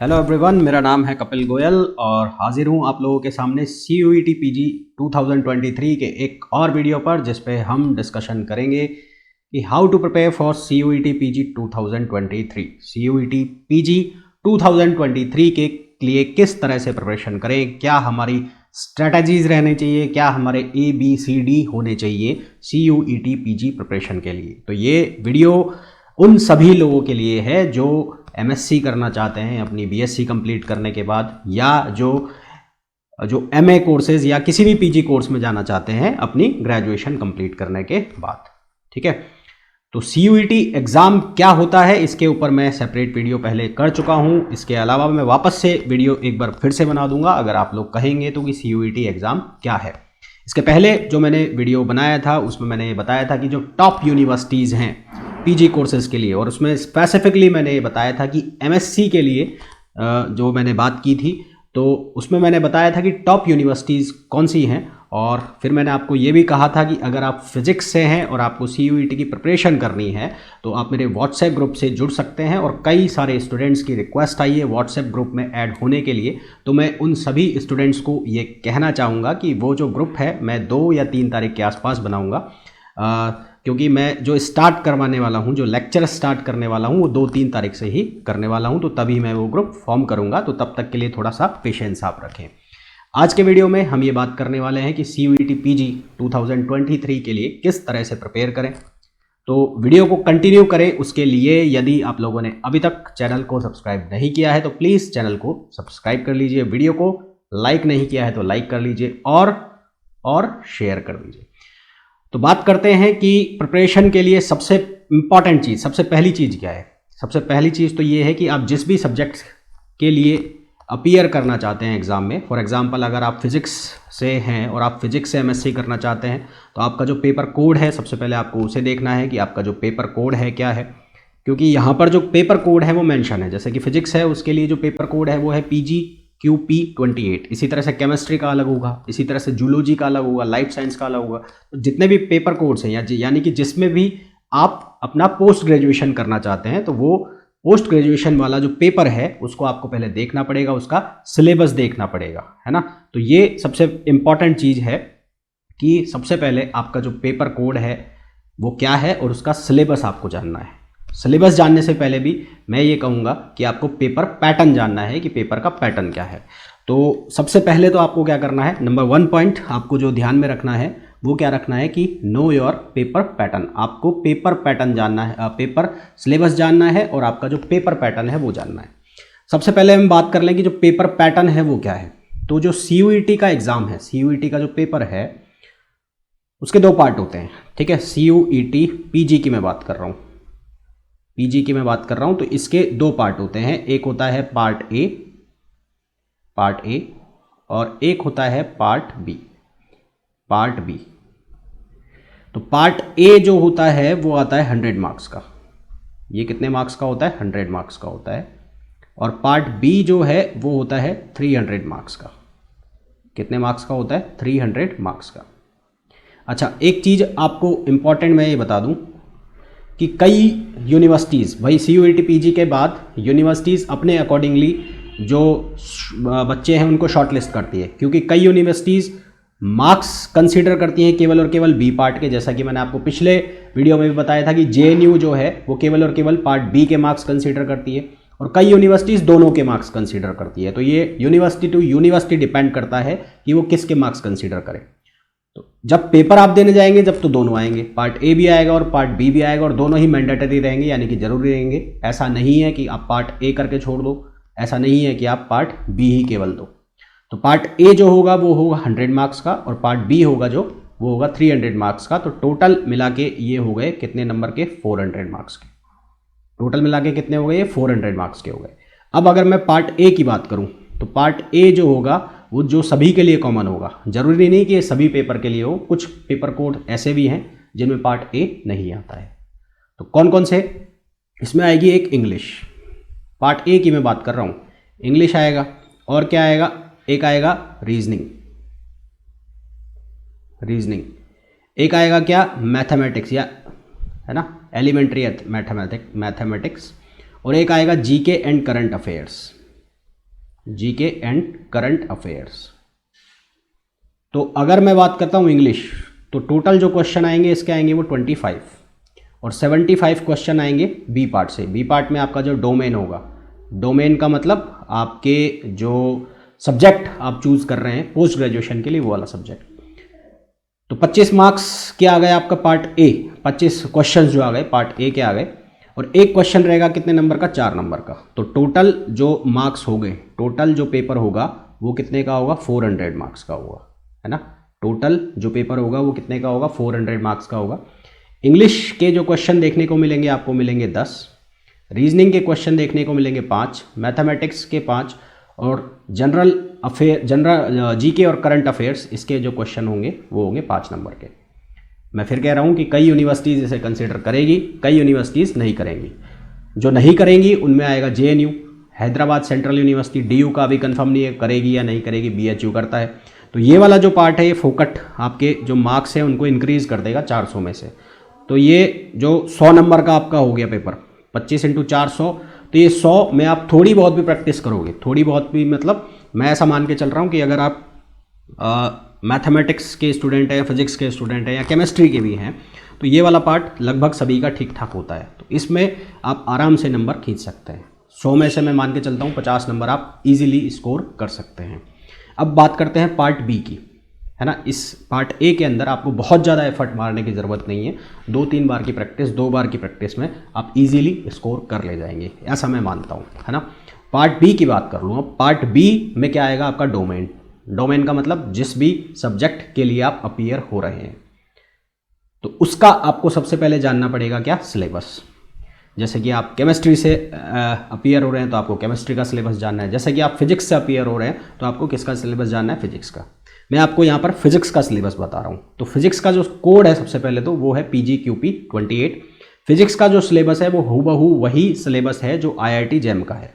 Hello everyone, मेरा नाम है कपिल गोयल और हाजिर हूँ आप लोगों के सामने CUET PG 2023 के एक और वीडियो पर, जिस पे हम डिस्कशन करेंगे कि how to prepare for CUET PG 2023। CUET PG 2023 के लिए किस तरह से प्रिपरेशन करें, क्या हमारी स्ट्रेटजीज रहने चाहिए, क्या हमारे ABCD होने चाहिए CUET PG प्रिपरेशन के लिए। तो ये वीडियो उन सभी लोगों के लिए है जो MSc करना चाहते हैं अपनी BSc कंप्लीट करने के बाद, या जो MA कोर्सेज या किसी भी PG कोर्स में जाना चाहते हैं अपनी ग्रेजुएशन कंप्लीट करने के बाद। ठीक है, तो CUET एग्ज़ाम क्या होता है इसके ऊपर मैं सेपरेट वीडियो पहले कर चुका हूं। इसके अलावा मैं वापस से वीडियो एक बार फिर से बना दूंगा अगर आप लोग कहेंगे तो कि CUET एग्ज़ाम क्या है। इसके पहले जो मैंने वीडियो बनाया था उसमें मैंने बताया था कि जो टॉप यूनिवर्सिटीज़ हैं PG कोर्सेज के लिए, और उसमें स्पेसिफिकली मैंने ये बताया था कि MSc के लिए जो मैंने बात की थी, तो उसमें मैंने बताया था कि टॉप यूनिवर्सिटीज़ कौन सी हैं। और फिर मैंने आपको ये भी कहा था कि अगर आप फिजिक्स से हैं और आपको CUET की प्रिपरेशन करनी है तो आप मेरे व्हाट्सएप ग्रुप से जुड़ सकते हैं, और कई सारे स्टूडेंट्स की रिक्वेस्ट आई है व्हाट्सएप ग्रुप में ऐड होने के लिए। तो मैं उन सभी स्टूडेंट्स को ये कहना चाहूँगा कि वो जो ग्रुप है मैं 2 या 3 तारीख के आसपास बनाऊँगा, क्योंकि मैं जो स्टार्ट करवाने वाला हूँ, जो लेक्चर स्टार्ट करने वाला हूँ वो 2-3 तारीख से ही करने वाला हूँ, तो तभी मैं वो ग्रुप फॉर्म करूँगा। तो तब तक के लिए थोड़ा सा पेशेंस आप रखें। आज के वीडियो में हम ये बात करने वाले हैं कि CUET PG 2023 के लिए किस तरह से प्रिपेयर करें। तो वीडियो को कंटिन्यू करें, उसके लिए यदि आप लोगों ने अभी तक चैनल को सब्सक्राइब नहीं किया है तो प्लीज़ चैनल को सब्सक्राइब कर लीजिए, वीडियो को लाइक नहीं किया है तो लाइक कर लीजिए और शेयर कर दीजिए। तो बात करते हैं कि प्रिपरेशन के लिए सबसे इम्पॉर्टेंट चीज़, सबसे पहली चीज़ क्या है। सबसे पहली चीज़ तो ये है कि आप जिस भी सब्जेक्ट के लिए अपीयर करना चाहते हैं एग्ज़ाम में, फॉर एग्जांपल अगर आप फिज़िक्स से हैं और आप फिज़िक्स से MSc करना चाहते हैं तो आपका जो पेपर कोड है सबसे पहले आपको उसे देखना है कि आपका जो पेपर कोड है क्या है, क्योंकि यहाँ पर जो पेपर कोड है वो मेंशन है। जैसे कि फिजिक्स है उसके लिए जो पेपर कोड है वो है PGQP28। इसी तरह से केमिस्ट्री का अलग होगा, इसी तरह से जूलॉजी का अलग होगा, लाइफ साइंस का अलग होगा। तो जितने भी पेपर कोड्स हैं यानी कि जिसमें भी आप अपना पोस्ट ग्रेजुएशन करना चाहते हैं तो वो पोस्ट ग्रेजुएशन वाला जो पेपर है उसको आपको पहले देखना पड़ेगा, उसका सिलेबस देखना पड़ेगा, है ना। तो ये सबसे इम्पॉर्टेंट चीज़ है कि सबसे पहले आपका जो पेपर कोड है वो क्या है और उसका सिलेबस आपको जानना है। सिलेबस जानने से पहले भी मैं ये कहूँगा कि आपको पेपर पैटर्न जानना है कि पेपर का पैटर्न क्या है। तो सबसे पहले तो आपको क्या करना है, नंबर 1 पॉइंट आपको जो ध्यान में रखना है वो क्या रखना है कि नो योर पेपर पैटर्न। आपको पेपर पैटर्न जानना है, पेपर सिलेबस जानना है और आपका जो पेपर पैटर्न है वो जानना है। सबसे पहले हम बात कर लें कि जो पेपर पैटर्न है वो क्या है। तो जो CUET का एग्ज़ाम है, CUET का जो पेपर है उसके 2 पार्ट होते हैं। ठीक है, CUET PG की मैं बात कर रहा हूँ, PG की मैं बात कर रहा हूँ। तो इसके 2 पार्ट होते हैं, एक होता है पार्ट ए और एक होता है पार्ट बी। तो पार्ट ए जो होता है वो आता है 100 मार्क्स का। ये कितने मार्क्स का होता है? 100 मार्क्स का होता है। और पार्ट बी जो है वो होता है 300 मार्क्स का। कितने मार्क्स का होता है? 300 मार्क्स का। अच्छा, एक चीज़ आपको इम्पॉर्टेंट मैं ये बता दूं कि कई यूनिवर्सिटीज़, भाई CUET PG के बाद यूनिवर्सिटीज़ अपने अकॉर्डिंगली जो बच्चे हैं उनको शॉर्टलिस्ट करती है, क्योंकि कई यूनिवर्सिटीज़ मार्क्स कंसीडर करती हैं केवल और केवल बी पार्ट के। जैसा कि मैंने आपको पिछले वीडियो में भी बताया था कि JNU जो है वो केवल और केवल पार्ट बी के मार्क्स कंसीडर करती है, और कई यूनिवर्सिटीज़ दोनों के मार्क्स कंसीडर करती है। तो ये यूनिवर्सिटी टू यूनिवर्सिटी डिपेंड करता है कि वो किसके मार्क्स कंसीडर करें। तो जब पेपर आप देने जाएंगे जब तो दोनों आएंगे, पार्ट ए भी आएगा और पार्ट बी भी आएगा, और दोनों ही मैंडेटरी रहेंगे यानी कि जरूरी रहेंगे। ऐसा नहीं है कि आप पार्ट ए करके छोड़ दो, ऐसा नहीं है कि आप पार्ट बी ही केवल दो। तो पार्ट ए जो होगा वो होगा 100 मार्क्स का, और पार्ट बी होगा जो वो होगा 300 मार्क्स का। तो टोटल मिला के ये हो गए कितने नंबर के? 400 मार्क्स के। टोटल मिला के कितने हो गए? ये 400 मार्क्स के हो गए। अब अगर मैं पार्ट ए की बात करूं तो पार्ट ए जो होगा वो जो सभी के लिए कॉमन होगा। जरूरी नहीं कि ये सभी पेपर के लिए हो, कुछ पेपर कोड ऐसे भी हैं जिनमें पार्ट ए नहीं आता है। तो कौन कौन से? इसमें आएगी एक इंग्लिश, पार्ट ए की मैं बात कर रहा हूँ, इंग्लिश आएगा। और क्या आएगा? एक आएगा रीजनिंग, एक आएगा क्या? मैथमेटिक्स, या है ना, एलिमेंट्री मैथमेटिक्स। और एक आएगा GK and current affairs. GK and current affairs. तो अगर मैं बात करता हूँ इंग्लिश, तो टोटल जो क्वेश्चन आएंगे इसके आएंगे वो 25 और 75 क्वेश्चन आएंगे बी पार्ट से। बी पार्ट में आपका जो डोमेन होगा, डोमेन का मतलब आपके जो सब्जेक्ट आप चूज कर रहे हैं पोस्ट ग्रेजुएशन के लिए, वो वाला सब्जेक्ट। तो 25 मार्क्स के आ गए आपका पार्ट ए, 25 क्वेश्चन जो आ गए पार्ट ए के आ गए, और एक क्वेश्चन रहेगा कितने नंबर का, 4 नंबर का। तो टोटल जो मार्क्स हो गए, टोटल जो पेपर होगा वो कितने का होगा, 400 मार्क्स का होगा, है ना। टोटल जो पेपर होगा वो कितने का होगा, 400 मार्क्स का होगा। इंग्लिश के जो क्वेश्चन देखने को मिलेंगे आपको मिलेंगे 10, रीजनिंग के क्वेश्चन देखने को मिलेंगे 5, मैथमेटिक्स के 5, और जनरल जीके और करंट अफेयर्स इसके जो क्वेश्चन होंगे वो होंगे 5 नंबर के। मैं फिर कह रहा हूँ कि कई यूनिवर्सिटीज़ इसे कंसिडर करेगी, कई यूनिवर्सिटीज़ नहीं करेंगी। जो नहीं करेंगी उनमें आएगा JNU, Hyderabad central university, DU का अभी कंफर्म नहीं है करेगी या नहीं करेगी, बीएचयू करता है। तो ये वाला जो पार्ट है ये फोकट आपके जो मार्क्स हैं उनको इंक्रीज कर देगा 400 में से। तो ये जो 100 नंबर का आपका हो गया पेपर, 25 × 400, तो ये 100 में आप थोड़ी बहुत भी प्रैक्टिस करोगे, थोड़ी बहुत भी मतलब मैं ऐसा मान के चल रहा हूँ कि अगर आप मैथमेटिक्स के स्टूडेंट हैं, फिजिक्स के स्टूडेंट हैं या केमिस्ट्री के भी हैं, तो ये वाला पार्ट लगभग सभी का ठीक ठाक होता है। तो इसमें आप आराम से नंबर खींच सकते हैं। 100 में से मैं मान के चलता हूँ 50 नंबर आप इजीली स्कोर कर सकते हैं। अब बात करते हैं पार्ट बी की, है ना। इस पार्ट ए के अंदर आपको बहुत ज़्यादा एफर्ट मारने की ज़रूरत नहीं है, 2-3 बार की प्रैक्टिस, 2 बार की प्रैक्टिस में आप इजीली स्कोर कर ले जाएंगे, ऐसा मैं मानता हूँ, है ना। पार्ट बी की बात कर लूँ अब, पार्ट बी में क्या आएगा आपका, डोमेन। डोमेन का मतलब जिस भी सब्जेक्ट के लिए आप अपीयर हो रहे हैं, तो उसका आपको सबसे पहले जानना पड़ेगा क्या, सिलेबस। जैसे कि आप केमिस्ट्री से अपीयर हो रहे हैं तो आपको केमिस्ट्री का सिलेबस जानना है। जैसे कि आप फिजिक्स से अपीयर हो रहे हैं तो आपको किसका सिलेबस जानना है, फिजिक्स का। मैं आपको यहाँ पर फिजिक्स का सिलेबस बता रहा हूँ। तो फिजिक्स का जो कोड है सबसे पहले तो वो है PGQP 28। फिजिक्स का जो सिलेबस है वो हूबहू वही सिलेबस है जो IIT जैम का है।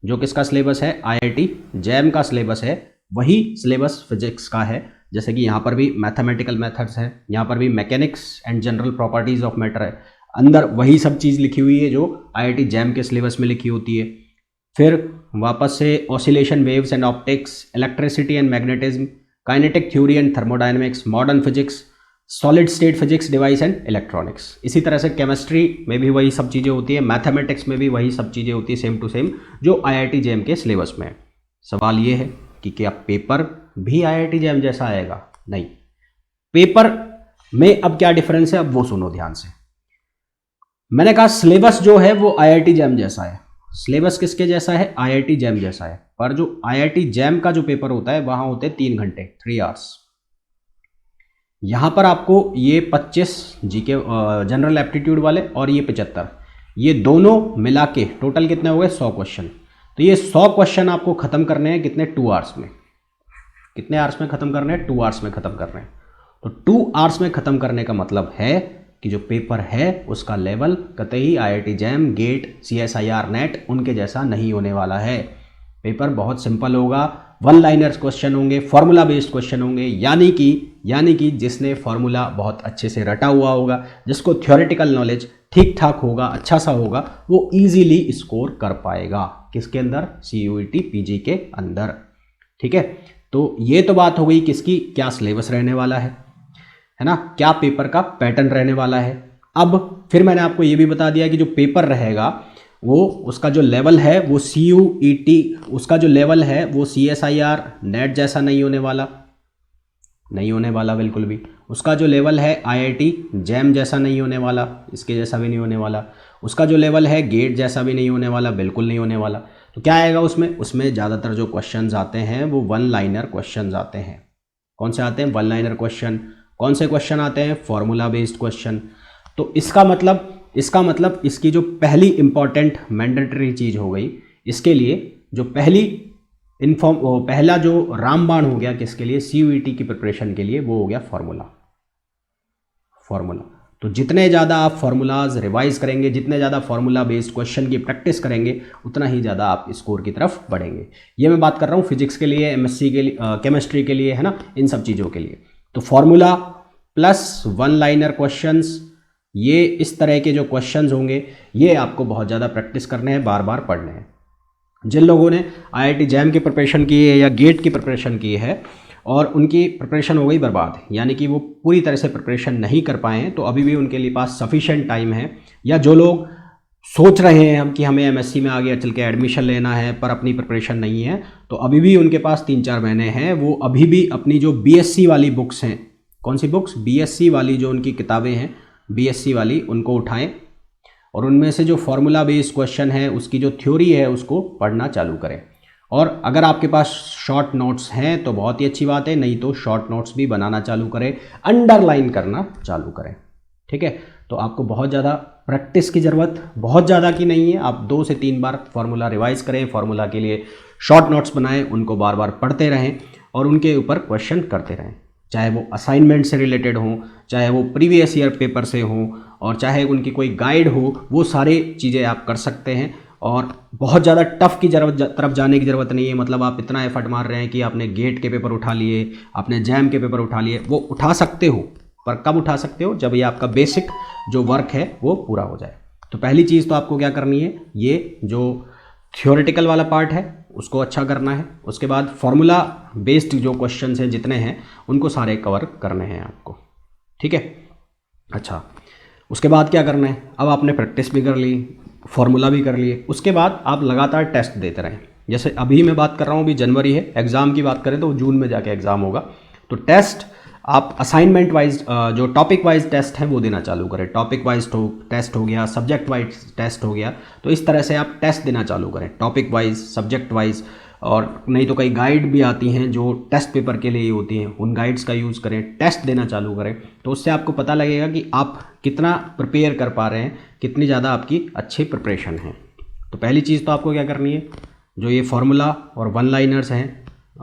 जो किसका सिलेबस है, IIT जैम का सिलेबस है, वही सिलेबस फिजिक्स का है। जैसे कि यहाँ पर भी मैथमेटिकल मेथड्स है, यहाँ पर भी mechanics and general properties of matter है, अंदर वही सब चीज़ लिखी हुई है जो IIT जैम के सिलेबस में लिखी होती है। फिर वापस से oscillation waves and optics, electricity and magnetism, kinetic theory and thermodynamics, modern physics, solid state physics, device and electronics. इसी तरह से केमिस्ट्री में भी वही सब चीज़ें होती है, मैथमेटिक्स में भी वही सब चीज़ें होती है, सेम टू सेम जो IIT जैम के सिलेबस में है। सवाल ये है कि क्या पेपर भी IIT जैम जैसा आएगा? नहीं। पेपर में अब क्या डिफरेंस है, अब वो सुनो ध्यान से। मैंने कहा सिलेबस जो है वो IIT जैम जैसा है। सिलेबस किसके जैसा है, IIT जैम जैसा है। पर जो IIT जैम का जो पेपर होता है वहां होते हैं 3 घंटे, 3 आवर्स। यहां पर आपको ये 25 जीके जनरल एप्टीट्यूड वाले और ये 75, ये दोनों मिला के टोटल कितने हो गए, 100 क्वेश्चन। तो ये 100 क्वेश्चन आपको खत्म करने हैं कितने, 2 आवर्स में। कितने आवर्स में खत्म करने हैं, 2 आवर्स में खत्म करने हैं। तो 2 आवर्स में खत्म करने का मतलब है कि जो पेपर है उसका लेवल कतई IIT JAM, GATE, CSIR NET उनके जैसा नहीं होने वाला है। पेपर बहुत सिंपल होगा, 1 लाइनर्स क्वेश्चन होंगे, फॉर्मूला बेस्ड क्वेश्चन होंगे, यानी कि जिसने फॉर्मूला बहुत अच्छे से रटा हुआ होगा, जिसको थ्योरेटिकल नॉलेज ठीक ठाक होगा, अच्छा सा होगा, वो इजीली स्कोर कर पाएगा। किसके अंदर, CUET PG के अंदर। ठीक है, तो ये तो बात हो गई किसकी, क्या सिलेबस रहने वाला है ना, क्या पेपर का पैटर्न रहने वाला है। अब फिर मैंने आपको ये भी बता दिया कि जो पेपर रहेगा वो उसका जो लेवल है वो CUET, उसका जो लेवल है वो CSIR नेट जैसा नहीं होने वाला बिल्कुल भी। उसका जो लेवल है IIT जैम जैसा नहीं होने वाला, इसके जैसा भी नहीं होने वाला। उसका जो लेवल है गेट जैसा भी नहीं होने वाला, बिल्कुल नहीं होने वाला। तो क्या आएगा उसमें ज़्यादातर जो क्वेश्चंस आते हैं वो 1 लाइनर क्वेश्चंस आते हैं। कौन से आते हैं, 1 लाइनर क्वेश्चन। कौन से क्वेश्चन आते हैं, फॉर्मूला बेस्ड क्वेश्चन। तो इसका मतलब इसकी जो पहली इंपॉर्टेंट मैंडेटरी चीज़ हो गई, इसके लिए जो पहला जो रामबाण हो गया किसके लिए, CUET की प्रिपरेशन के लिए, वो हो गया फॉर्मूला। तो जितने ज़्यादा आप फार्मूलाज रिवाइज करेंगे, जितने ज़्यादा फार्मूला बेस्ड क्वेश्चन की प्रैक्टिस करेंगे, उतना ही ज़्यादा आप स्कोर की तरफ बढ़ेंगे। ये मैं बात कर रहा हूँ फिजिक्स के लिए, MSc के लिए, केमिस्ट्री के लिए, है ना, इन सब चीज़ों के लिए। तो फॉर्मूला प्लस 1 लाइनर क्वेश्चंस, ये इस तरह के जो क्वेश्चंस होंगे ये आपको बहुत ज़्यादा प्रैक्टिस करने हैं, बार बार पढ़ने हैं। जिन लोगों ने IIT जैम की प्रिपरेशन की है या गेट की प्रिपरेशन की है और उनकी प्रिपरेशन हो गई बर्बाद, यानी कि वो पूरी तरह से प्रिपरेशन नहीं कर पाए हैं, तो अभी भी उनके लिए पास सफिशेंट टाइम है। या जो लोग सोच रहे हैं हम कि हमें MSc में आगे चल के एडमिशन लेना है पर अपनी प्रिपरेशन नहीं है, तो अभी भी उनके पास 3-4 महीने हैं। वो अभी भी अपनी जो BSc वाली बुक्स हैं, कौन सी बुक्स, BSc वाली जो उनकी किताबें हैं BSc वाली, उनको उठाएं और उनमें से जो फॉर्मूला बेस्ड क्वेश्चन है उसकी जो थ्योरी है उसको पढ़ना चालू करें। और अगर आपके पास शॉर्ट नोट्स हैं तो बहुत ही अच्छी बात है, नहीं तो शॉर्ट नोट्स भी बनाना चालू करें, अंडरलाइन करना चालू करें। ठीक है, तो आपको बहुत ज़्यादा प्रैक्टिस की ज़रूरत, बहुत ज़्यादा की नहीं है। आप 2 से 3 बार फार्मूला रिवाइज करें, फार्मूला के लिए शॉर्ट नोट्स बनाएं, उनको बार बार पढ़ते रहें और उनके ऊपर क्वेश्चन करते रहें, चाहे वो असाइनमेंट से रिलेटेड हों, चाहे वो प्रीवियस ईयर पेपर से हों, और चाहे उनकी कोई गाइड हो, वो सारी चीज़ें आप कर सकते हैं। और बहुत ज़्यादा टफ की तरफ जाने की ज़रूरत नहीं है। मतलब आप इतना एफर्ट मार रहे हैं कि आपने गेट के पेपर उठा लिए, आपने जैम के पेपर उठा लिए, वो उठा सकते हो, पर कब उठा सकते हो, जब ये आपका बेसिक जो वर्क है वो पूरा हो जाए। तो पहली चीज़ तो आपको क्या करनी है, ये जो थ्योरेटिकल वाला पार्ट है उसको अच्छा करना है। उसके बाद फॉर्मूला बेस्ड जो क्वेश्चन हैं जितने हैं उनको सारे कवर करने हैं आपको। ठीक है, अच्छा, उसके बाद क्या करना है, अब आपने प्रैक्टिस भी कर ली, फॉर्मूला भी कर लिए, उसके बाद आप लगातार टेस्ट देते रहें। जैसे अभी मैं बात कर रहा हूँ, अभी जनवरी है, एग्ज़ाम की बात करें तो जून में जाके एग्ज़ाम होगा, तो टेस्ट आप असाइनमेंट वाइज जो टॉपिक वाइज टेस्ट हैं वो देना चालू करें। टॉपिक वाइज टेस्ट हो गया, सब्जेक्ट वाइज टेस्ट हो गया, तो इस तरह से आप टेस्ट देना चालू करें, टॉपिक वाइज, सब्जेक्ट वाइज। और नहीं तो कई गाइड भी आती हैं जो टेस्ट पेपर के लिए होती हैं, उन गाइड्स का यूज़ करें, टेस्ट देना चालू करें, तो उससे आपको पता लगेगा कि आप कितना प्रिपेयर कर पा रहे हैं, कितनी ज़्यादा आपकी अच्छी प्रिपरेशन है। तो पहली चीज़ तो आपको क्या करनी है, जो ये फार्मूला और वन लाइनर्स हैं,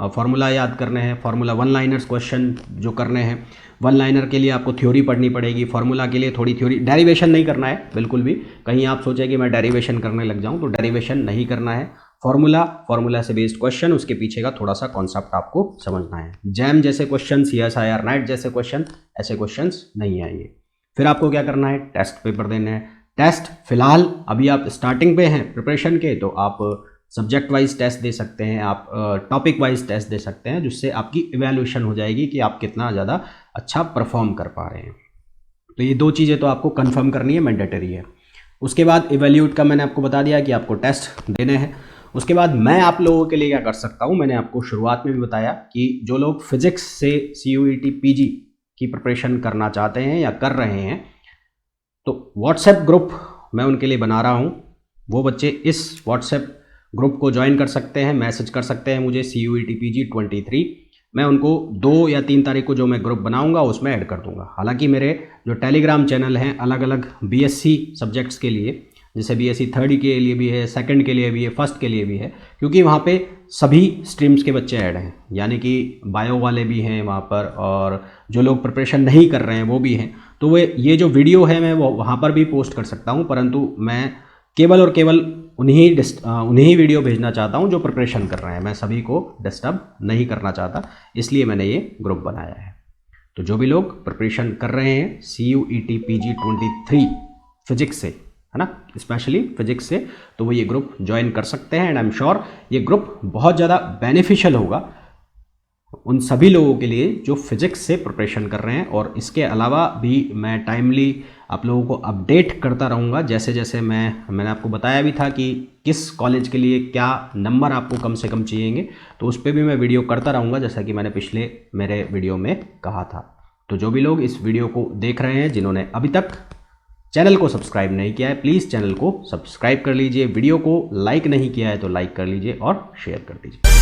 फार्मूला याद करने हैं, फार्मूला वन लाइनर्स क्वेश्चन जो करने हैं, वन लाइनर के लिए आपको थ्योरी पढ़नी पड़ेगी, फार्मूला के लिए थोड़ी थ्योरी, डेरिवेशन नहीं करना है बिल्कुल भी। कहीं आप सोचें कि मैं डेरिवेशन करने लग जाऊं, तो डेरिवेशन नहीं करना है। फार्मूला से बेस्ड क्वेश्चन, उसके पीछे का थोड़ा सा कॉन्सेप्ट आपको समझना है। जैम जैसे क्वेश्चन, CSIR नेट जैसे क्वेश्चन, ऐसे क्वेश्चन नहीं आएंगे। फिर आपको क्या करना है, टेस्ट पेपर देने हैं। टेस्ट फिलहाल अभी आप स्टार्टिंग पे हैं प्रिपरेशन के, तो आप सब्जेक्ट वाइज टेस्ट दे सकते हैं, आप टॉपिक वाइज टेस्ट दे सकते हैं, जिससे आपकी इवैल्यूएशन हो जाएगी कि आप कितना ज़्यादा अच्छा परफॉर्म कर पा रहे हैं। तो ये 2 चीज़ें तो आपको कंफर्म करनी है, मैंडेटरी है। उसके बाद इवैल्यूएट का मैंने आपको बता दिया कि आपको टेस्ट देने हैं। उसके बाद मैं आप लोगों के लिए क्या कर सकता हूँ, मैंने आपको शुरुआत में भी बताया कि जो लोग फिजिक्स से CUET PG की प्रिपरेशन करना चाहते हैं या कर रहे हैं, तो व्हाट्सएप ग्रुप मैं उनके लिए बना रहा हूँ। वो बच्चे इस व्हाट्सएप ग्रुप को ज्वाइन कर सकते हैं, मैसेज कर सकते हैं मुझे CUET PG 23। मैं उनको 2 या 3 तारीख को जो मैं ग्रुप बनाऊंगा उसमें ऐड कर दूंगा। हालांकि मेरे जो टेलीग्राम चैनल हैं अलग अलग BSc सब्जेक्ट्स के लिए, जैसे BSc 3rd के लिए भी है, 2nd के लिए भी है, 1st के लिए भी है, क्योंकि वहाँ पे सभी स्ट्रीम्स के बच्चे ऐड हैं, यानी कि बायो वाले भी हैं वहाँ पर, और जो लोग प्रिपरेशन नहीं कर रहे हैं वो भी हैं। तो वे ये जो वीडियो है मैं वो वहाँ पर भी पोस्ट कर सकता हूँ, परंतु मैं केवल और केवल उन्हीं वीडियो भेजना चाहता हूं जो प्रिपरेशन कर रहे हैं। मैं सभी को डिस्टर्ब नहीं करना चाहता, इसलिए मैंने ये ग्रुप बनाया है। तो जो भी लोग प्रिपरेशन कर रहे हैं CUET PG 23 फिजिक्स से, है ना, स्पेशली फिजिक्स से, तो वो ये ग्रुप ज्वाइन कर सकते हैं। एंड आई एम श्योर ये ग्रुप बहुत ज़्यादा बेनिफिशियल होगा उन सभी लोगों के लिए जो फिजिक्स से प्रिपरेशन कर रहे हैं। और इसके अलावा भी मैं टाइमली आप लोगों को अपडेट करता रहूँगा, जैसे जैसे मैंने आपको बताया भी था कि किस कॉलेज के लिए क्या नंबर आपको कम से कम चाहिएंगे, तो उस पर भी मैं वीडियो करता रहूँगा, जैसा कि मैंने पिछले मेरे वीडियो में कहा था। तो जो भी लोग इस वीडियो को देख रहे हैं, जिन्होंने अभी तक चैनल को सब्सक्राइब नहीं किया है, प्लीज़ चैनल को सब्सक्राइब कर लीजिए, वीडियो को लाइक नहीं किया है तो लाइक कर लीजिए और शेयर कर दीजिए।